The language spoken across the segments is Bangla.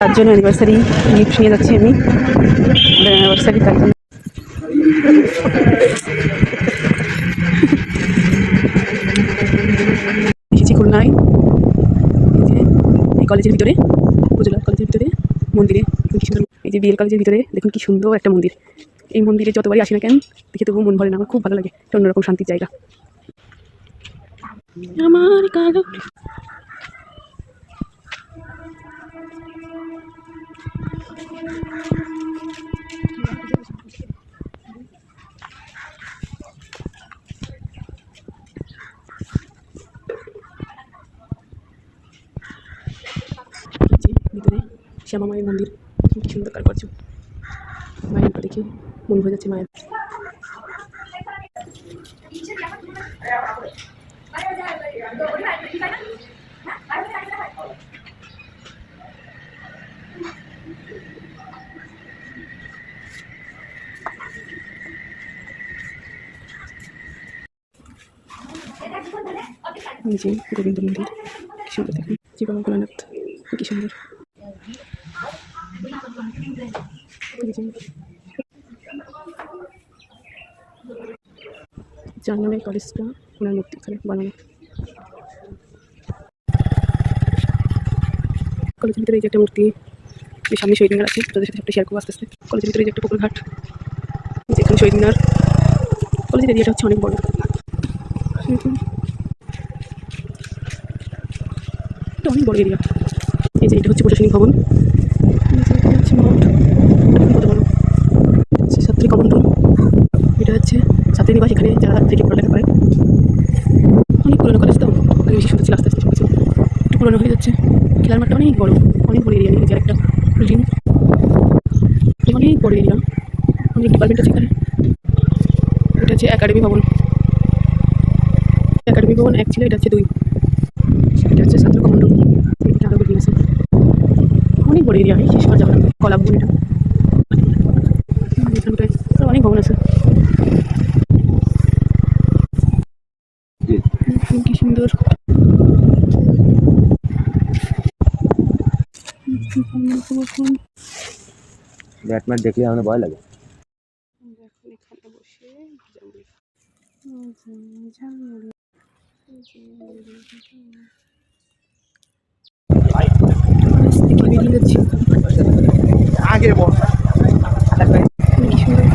তার জন্য অ্যানিভার্সারি গিফট নিয়ে যাচ্ছি আমি অ্যানিভার্সারি তার জন্য এসেছি খুলনায় এই কলেজের ভিতরে উপজেলা কলেজের ভিতরে মন্দিরে কি সুন্দর এই যে বিএল কলেজের ভিতরে দেখুন কি সুন্দর একটা মন্দির। এই মন্দিরে যতবারই আসি না কেন দেখে তবুও মন ভরে না, আমার খুব ভালো লাগে, একটা অন্যরকম শান্তির জায়গা। আমার কালো ভিতরে শ্যামা মায়ের মন্দির, কি সুন্দর কারুকার্য, মায়ের দেখে মন ভরে যাচ্ছে মায়ের। নিচে গোবিন্দ মন্দির, কি সুন্দর দেখুন, জি বাবা ভোলানাথ কি সুন্দর। যার নামে কলেজটা ওনার মূর্তি এখানে বানানো। কলেজের ভিতরে এই যে একটা মূর্তি, যে সামনে শহীদ মিনার আছে, তাদের সাথে একটা শেয়ার করবো আস্তে আস্তে। কলেজের ভিতরে যে একটা পুকুর ঘাট, যেখানে শহীদ মিনার। কলেজের এরিয়াটা হচ্ছে অনেক বড়। এটা অনেক বড় এরিয়া। এই যে এটা হচ্ছে প্রশাসনিক ভবন, কত বড় ছাত্রী কমন্ডল। এটা হচ্ছে ছাত্রী নিবাস, এখানে যারা থেকে পড়ালেখা করে। অনেক পুরোনো কলেজ তো, আগে বেশি সুন্দর ছিল, আস্তে আস্তে সবকিছু একটু পুরোনো হয়ে যাচ্ছে। খেলার মাঠটা অনেক বড়, অনেক বড় এরিয়া, নিজের একটা বিল্ডিং, অনেক বড় এরিয়া, অনেক ডিপার্টমেন্ট আছে এখানে। এটা হচ্ছে একাডেমি ভবন, একাডেমি ভবন 1 ছিল, এটা হচ্ছে 2। এটা হচ্ছে ছাত্র কমন্ডল, এটা আরও বিল্ডিং আছে, অনেক বড় এরিয়া, শেষ করা যাবে না। কলা ভবন এটা, এখানটায় অনেক ভবন আছে, কি সুন্দর। ব্যাটম্যান দেখলে আমার ভয় লাগে। এখানে বসে বেরিয়ে যাচ্ছি। আগে বল কি সুন্দর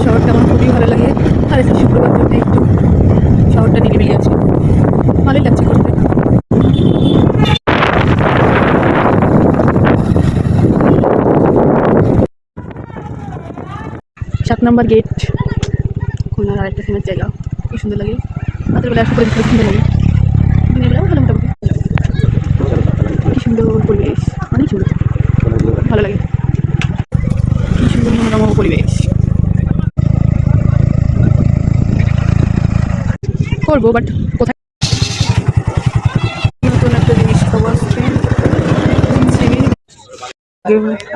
শহরটা আমার খুবই ভালো লাগে। আর এই শুক্রবার জন্য একটু শহরটা নিরিবিলি আছে, ভালোই লাগছে করতে। 7 নম্বর গেট, খুলনার আরেকটা ফেমাস জায়গা, খুব সুন্দর লাগে। রাতের বেলা আসলে খুব সুন্দর লাগে, দিনের বেলাও ভালো, মোটামুটি কি সুন্দর পরিবেশ, অনেক সুন্দর, ভালো লাগে, কি সুন্দর মনোরম পরিবেশ। করবো বাট কোথায়, নতুন একটা জিনিস খাবো আজকে।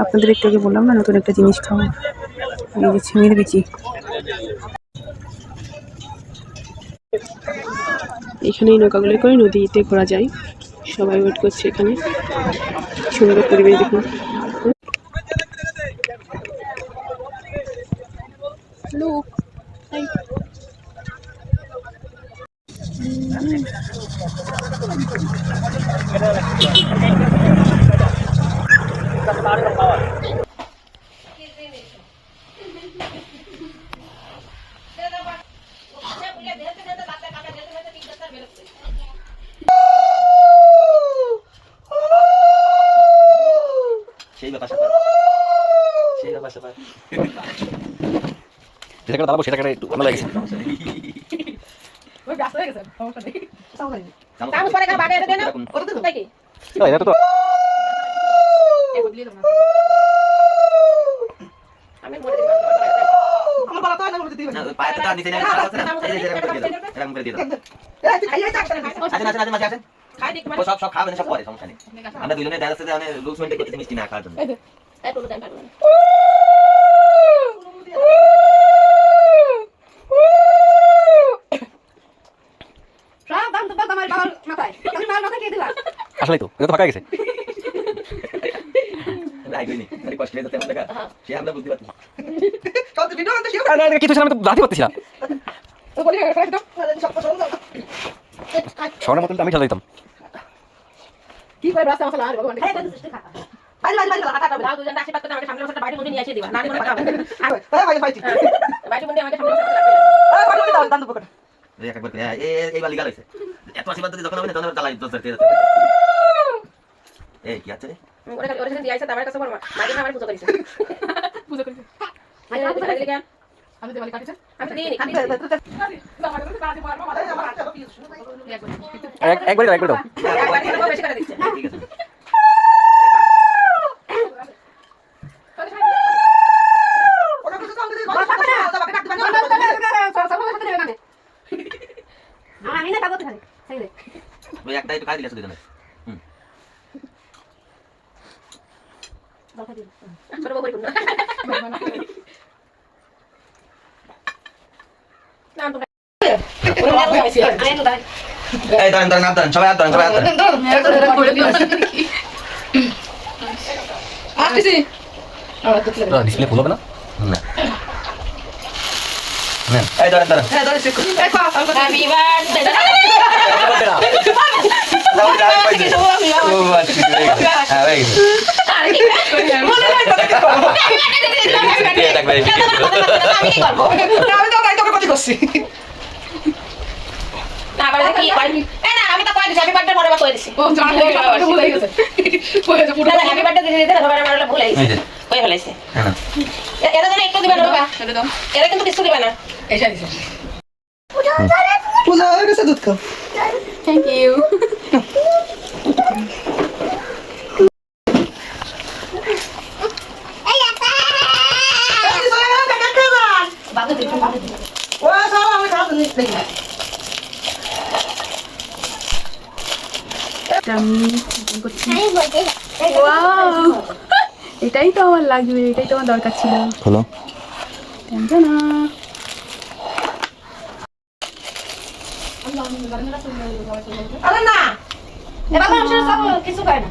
আপনাদের একটু আগে বললাম না, নতুন একটা জিনিস খাবো, এই যে ছিমির বিচি। এখানেই নৌকাগুলো করে নদীতে ঘোরা যায়, সবাই ওয়েট করছে এখানে, সুন্দর পরিবেশ দেখুন। লোক সেই ব্যাপার যেটা করে দাঁড়াবো সেটা করে একটু ভালো লাগছে। এটা তো সব খাবেন, সব পরে সমস্যা নেই। আমরা দুজনে রুলস মেনটেন করতেছি মিষ্টি না খাওয়ার জন্য। আসলেই তো এটা তো ফাঁকা গেছে রাইট হইনি আরে কষ্ট হয়ে যাচ্ছে আমার দেখা সে আমরা বুঝতে পারছি না কিছু ছিল আমি তো লাথি করতেছিলাম শোনার মতন তো আমি চালাইতাম কি করে রাস্তা মশলা আর ভগবান একবার এই বালি গালাইছে এত আশীর্বাদ দিতে যখন হবে না তখন জ্বালাই দোষ ধরতে এই কি আছে রে আমি দেওয়ালি কাটিছে একবার দাও বেশি করে দিচ্ছে ঠিক আছে ওই একটা একটু খাই দিলে শুধু জানে ছোট বউ করি না এই দাঁড়ান দাঁড়ান দাঁড়ান সবাই দাঁড়ান সবাই দাঁড়ান ডিসপ্লে ফুল হবে না না না এই দাঁড়ান দাঁড়ান হ্যাপি বার্থডে আমি তো কয়ে দিছি হ্যাপি বার্থডে পরে কয়ে দিছি হ্যাপি বার্থডে দিতে দিতে সবাই মারলে ভুলে গেছে কয়ে ফেলাইছে এরা যেন একটু দিবা না বাবা এরা কিন্তু কিছু দিবা না এইটা দিছে পূজা হয়ে গেছে দুধ খাও থ্যাংক ইউ এটাই তো আমার লাগবে এটাই তো আমার দরকার ছিল হলো আরে না এবার মানুষের সব কিছু পায় না